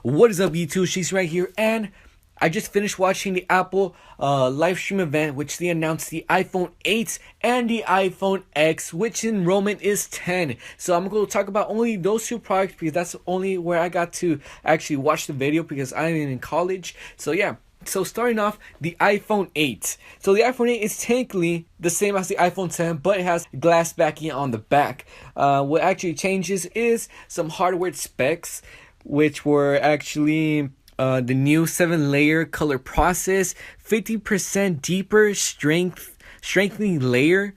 What is up, YouTube? She's right here, and I just finished watching the Apple live stream event, which they announced the iPhone 8 and the iPhone X, which enrollment is 10. So I'm going to talk about only those two products because that's only where I got to actually watch the video because I'm in college. So yeah. So starting off, the iPhone 8. So the iPhone 8 is technically the same as the iPhone 10, but it has glass backing on the back. What actually changes is some hardware specs, which were actually the new 7-layer color process, 50% deeper strengthening layer,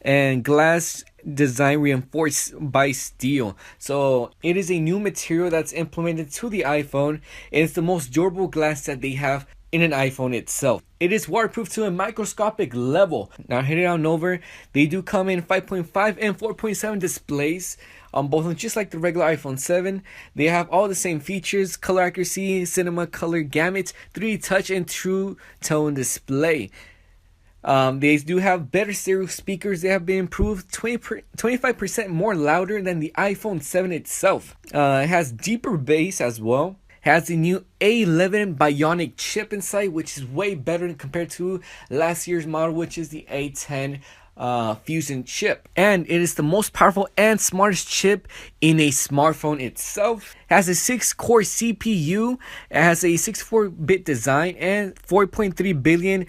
and glass design reinforced by steel. So it is a new material that's implemented to the iPhone, and it's the most durable glass that they have in an iPhone itself. It is waterproof to a microscopic level. Now head it on over. They do come in 5.5 and 4.7 displays on both of them, just like the regular iPhone 7. They have all the same features: color accuracy, cinema color gamut, 3D touch, and true tone display. They do have better stereo speakers. They have been improved 25% more louder than the iPhone 7 itself. It has deeper bass as well. Has the new A11 Bionic chip inside, which is way better compared to last year's model, which is the A10 Fusion chip. And it is the most powerful and smartest chip in a smartphone itself. It has a 6-core CPU. It has a 64-bit design and 4.3 billion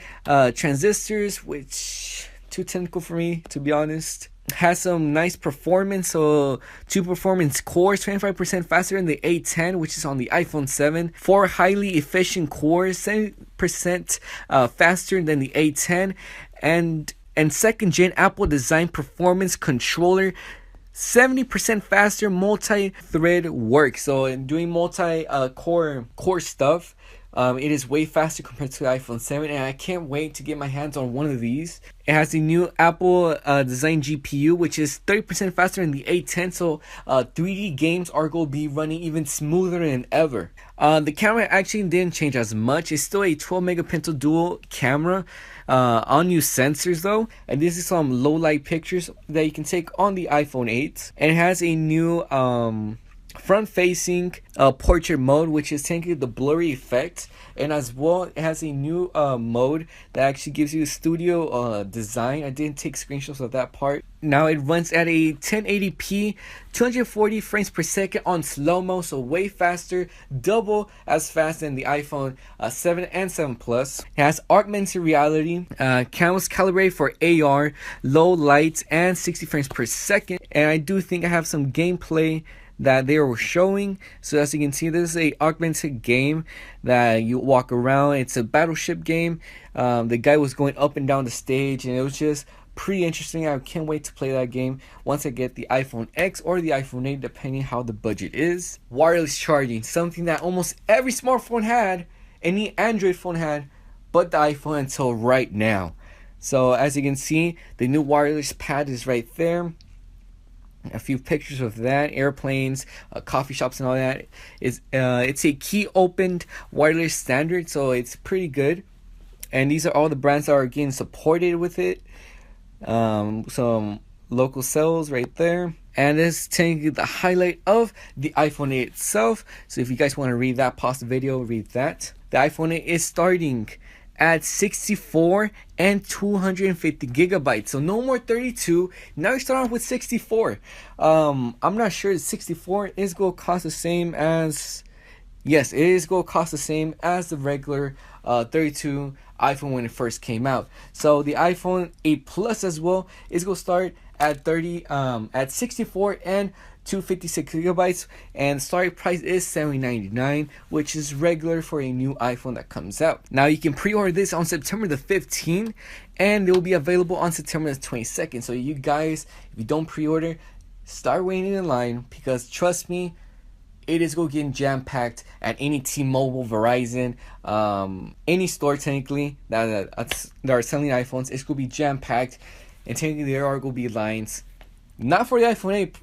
transistors, which too technical for me, to be honest. Has some nice performance, so 2 performance cores, 25% faster than the A10, which is on the iPhone 7. 4 highly efficient cores, 70% faster than the A10, and second gen Apple design performance controller, 70% faster multi-thread work. So in doing core stuff, it is way faster compared to the iPhone 7, and I can't wait to get my hands on one of these. It has the new Apple design GPU, which is 30% faster than the A10, so 3D games are going to be running even smoother than ever. The camera actually didn't change as much. It's still a 12 megapixel dual camera. On new sensors though, and this is some low light pictures that you can take on the iPhone 8. And it has a new front facing portrait mode, which is technically the blurry effect, and as well it has a new mode that actually gives you a studio design. I didn't take screenshots of that part. Now it runs at a 1080p 240 frames per second on slow-mo, so way faster, double as fast than the iPhone 7 and 7 Plus. It has augmented reality, cameras calibrated for AR, low lights, and 60 frames per second. And I do think I have some gameplay that they were showing. So as you can see, this is a augmented game that you walk around. It's a battleship game. The guy was going up and down the stage, and it was just pretty interesting. I can't wait to play that game once I get the iPhone X or the iPhone 8, depending how the budget is. Wireless charging, something that almost every smartphone had, any Android phone had, but the iPhone until right now. So as you can see, the new wireless pad is right there. A few pictures of that, airplanes, coffee shops, and all that. It's a key opened wireless standard, so it's pretty good. And these are all the brands that are getting supported with it. Some local sales right there. And this is technically the highlight of the iPhone 8 itself. So if you guys want to read that, pause the video, read that. The iPhone 8 is starting at 64 and 250 gigabytes, so no more 32. Now you start off with 64. I'm not sure 64 is going to cost the same as, yes, it is going to cost the same as the regular 32 iPhone when it first came out. So the iPhone 8 Plus as well is going to start at 64 and 256 gigabytes, and starting price is $70.99, which is regular for a new iPhone that comes out. Now you can pre-order this on September the 15th, and it will be available on September the 22nd. So you guys, if you don't pre-order, start waiting in line, because trust me, it is going to get jam-packed at any T-Mobile, Verizon, any store technically that are selling iPhones. It's going to be jam-packed, and technically there are going to be lines, not for the iPhone 8,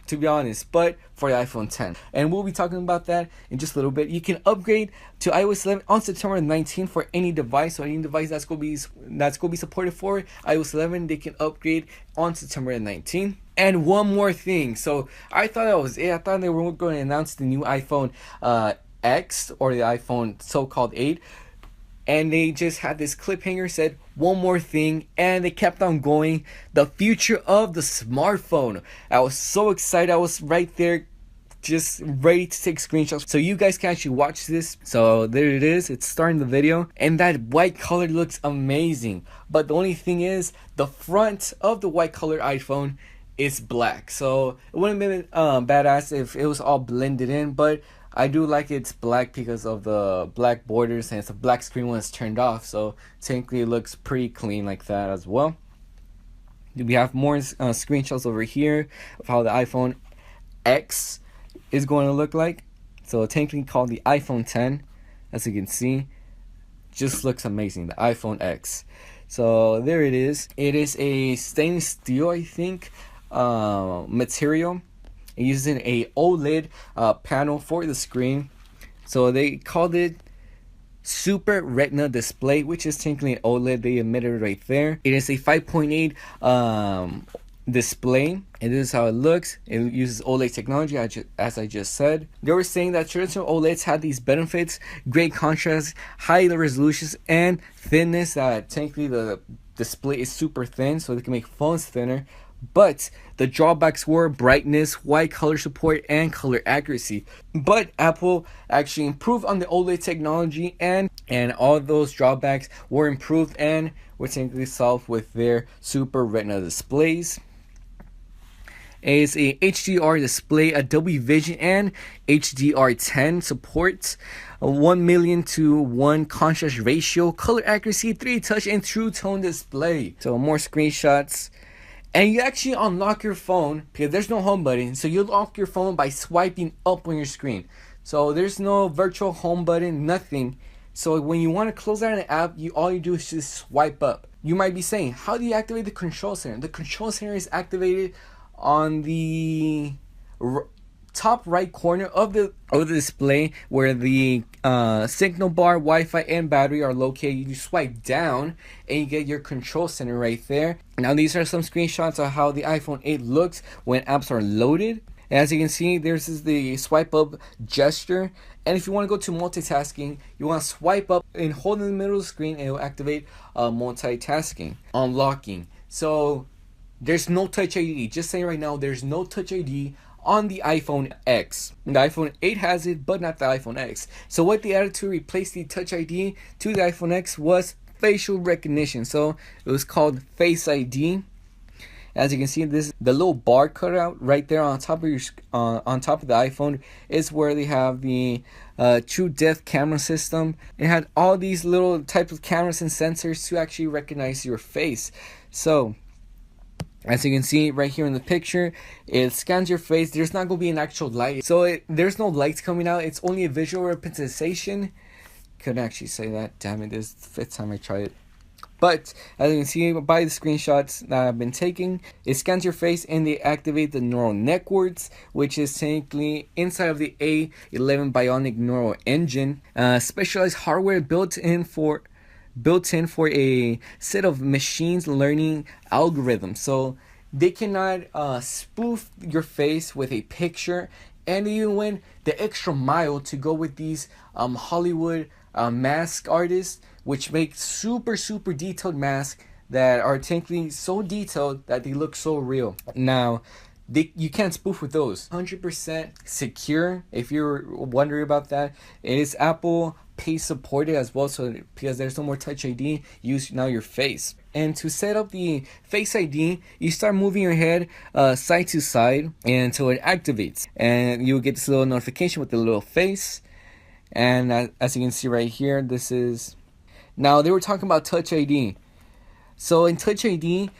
to be honest, but for the iPhone 10. And we'll be talking about that in just a little bit. You can upgrade to iOS 11 on September 19th for any device. So any device that's going to be supported for iOS 11, they can upgrade on September 19th. And one more thing. So I thought that was it. I thought they were going to announce the new iPhone X, or the iPhone so-called 8, and they just had this cliffhanger, said one more thing, and they kept on going. The future of the smartphone. I was so excited. I was right there just ready to take screenshots so you guys can actually watch this. So there it is, it's starting the video, and that white color looks amazing. But the only thing is, the front of the white colored iPhone is black, so it wouldn't have been badass if it was all blended in, but I do like it's black because of the black borders, and it's a black screen when it's turned off, so technically it looks pretty clean like that as well. We have more screenshots over here of how the iPhone X is going to look like. So technically called the iPhone 10, as you can see, just looks amazing, the iPhone X. So there it is. It is a stainless steel, I think, material. It uses a OLED panel for the screen. So they called it Super Retina display, which is technically an OLED. They admitted it right there. It is a 5.8 display, and this is how it looks. It uses OLED technology, as I just said. They were saying that traditional OLEDs had these benefits: great contrast, high resolutions, and thinness. That technically the display is super thin, so they can make phones thinner. But the drawbacks were brightness, wide color support, and color accuracy. But Apple actually improved on the OLED technology, and all those drawbacks were improved and were technically solved with their Super Retina displays. It is a HDR display, a Dolby Vision and HDR10 supports, a 1:1 contrast ratio, color accuracy, 3D touch, and true tone display. So more screenshots. And you actually unlock your phone because there's no home button. So you unlock your phone by swiping up on your screen. So there's no virtual home button, nothing. So when you want to close out an app, all you do is just swipe up. You might be saying, how do you activate the control center? The control center is activated on the top right corner of the display, where the signal bar, Wi-Fi, and battery are located. You swipe down and you get your control center right there. Now these are some screenshots of how the iPhone 8 looks when apps are loaded. As you can see, there's the swipe up gesture, and if you want to go to multitasking, you want to swipe up and hold in the middle of the screen, and it will activate multitasking, unlocking. So there's no Touch ID. Just saying right now, there's no Touch ID on the iPhone X. The iPhone 8 has it, but not the iPhone X. So what they added to replace the Touch ID to the iPhone X was facial recognition. So it was called Face ID. As you can see, the little bar cutout right there on top of your on top of the iPhone is where they have the true depth camera system. It had all these little types of cameras and sensors to actually recognize your face. So as you can see right here in the picture, it scans your face. There's not going to be an actual light. So there's no lights coming out. It's only a visual representation. Couldn't actually say that. Damn it, this is the 5th time I tried it. But as you can see by the screenshots that I've been taking, it scans your face and they activate the neural networks, which is technically inside of the A11 Bionic Neural Engine. Specialized hardware built in for a set of machines learning algorithms. So they cannot spoof your face with a picture, and even went the extra mile to go with these Hollywood mask artists, which make super detailed masks that are technically so detailed that they look so real. Now you can't spoof with those. 100% secure. If you're wondering about that, it is Apple Pay supported as well, so because there's no more Touch ID, use now your face. And to set up the Face ID, you start moving your head side to side until it activates, and you'll get this little notification with the little face. And as you can see right here, this is, now they were talking about Touch ID. So in Touch ID,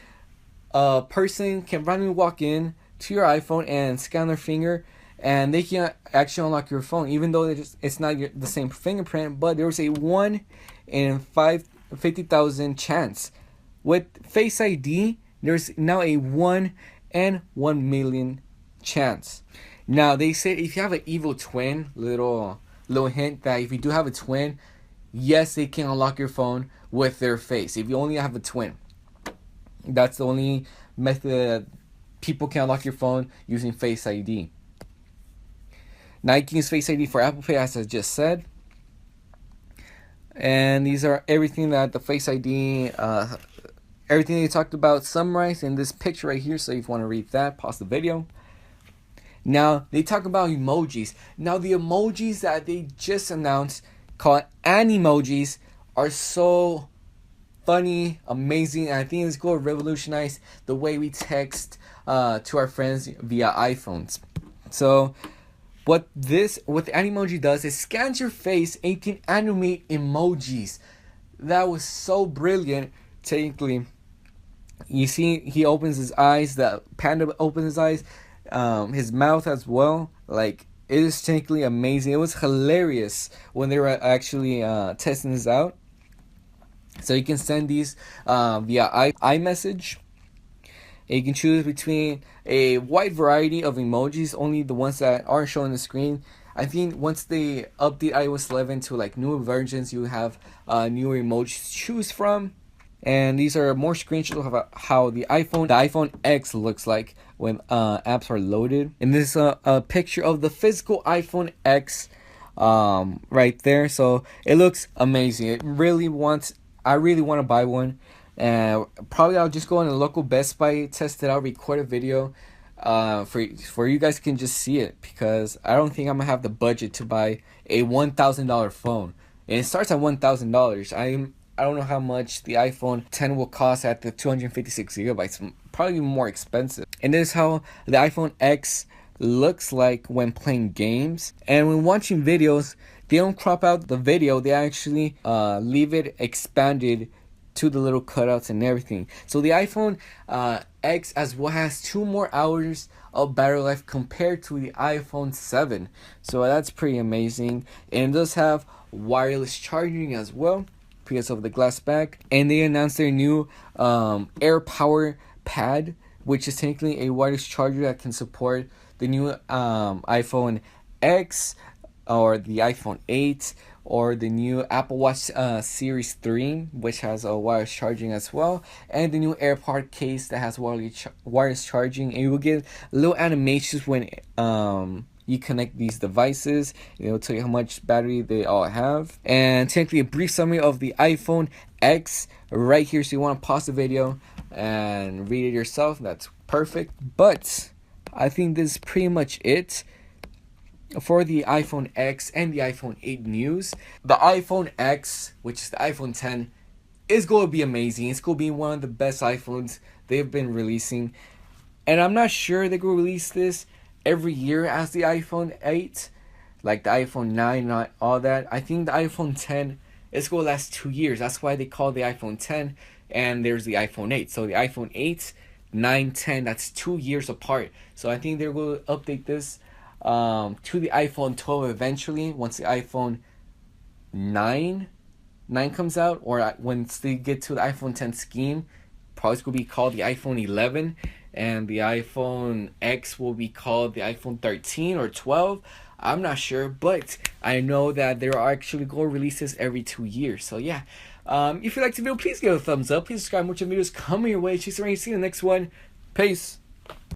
a person can randomly walk in to your iPhone and scan their finger, and they can actually unlock your phone, even though it's not the same fingerprint. But there was a 1 in 50,000 chance. With Face ID, there's now a 1 in 1 million chance. Now they said if you have an evil twin, little hint that if you do have a twin, yes, they can unlock your phone with their face. If you only have a twin, that's the only method that people can unlock your phone using Face ID. Now you can use Face ID for Apple Pay, as I just said. And these are everything that the Face ID, everything they talked about summarized in this picture right here. So if you want to read that, pause the video. Now they talk about emojis. Now the emojis that they just announced, called Emojis, are so funny, amazing, and I think it's going to revolutionize the way we text to our friends via iPhones. So what the Emoji does is scans your face and can animate emojis. That was so brilliant. Technically, you see he opens his eyes, the panda opens his eyes, his mouth as well. Like, it is technically amazing. It was hilarious when they were actually testing this out. So you can send these via iMessage. And you can choose between a wide variety of emojis, only the ones that are shown on the screen. I think once they update iOS 11 to like newer versions, you have newer emojis to choose from. And these are more screenshots of how the iPhone X looks like when apps are loaded. And this is a picture of the physical iPhone X right there. So it looks amazing. I really want to buy one. And probably I'll just go on a local Best Buy, test it out, record a video for you guys can just see it, because I don't think I'm gonna have the budget to buy a $1,000 phone. And it starts at $1,000. I don't know how much the iPhone 10 will cost at the 256 gigabytes. Probably more expensive. And this is how the iPhone X looks like when playing games. And when watching videos, they don't crop out the video. They actually leave it expanded to the little cutouts and everything. So the iPhone X as well has 2 more hours of battery life compared to the iPhone 7. So that's pretty amazing. And it does have wireless charging as well because of the glass back. And they announced their new Air Power Pad, which is technically a wireless charger that can support the new iPhone X or the iPhone 8 or the new Apple Watch Series 3, which has a wireless charging as well, and the new AirPod case that has wireless charging. And you will get little animations when you connect these devices. It will tell you how much battery they all have. And technically a brief summary of the iPhone X right here. So you want to pause the video and read it yourself. That's perfect. But I think this is pretty much it for the iPhone X and the iPhone 8 news. The iPhone X, which is the iPhone 10, is going to be amazing. It's going to be one of the best iPhones they've been releasing. And I'm not sure they're going to release this every year as the iPhone 8, like the iPhone 9, not all that. I think the iPhone 10 is going to last 2 years. That's why they call the iPhone 10, and there's the iPhone 8. So the iPhone 8, 9, 10, that's 2 years apart. So I think they're going to update this to the iPhone 12 eventually, once the iPhone 9 comes out, or once they get to the iPhone 10 scheme. Probably it's going to be called the iPhone 11, and the iPhone X will be called the iPhone 13 or 12. I'm not sure, but I know that they're actually going to release this every 2 years. So yeah, if you liked the video, please give it a thumbs up. Please subscribe. More videos coming your way. See you in the next one. Peace.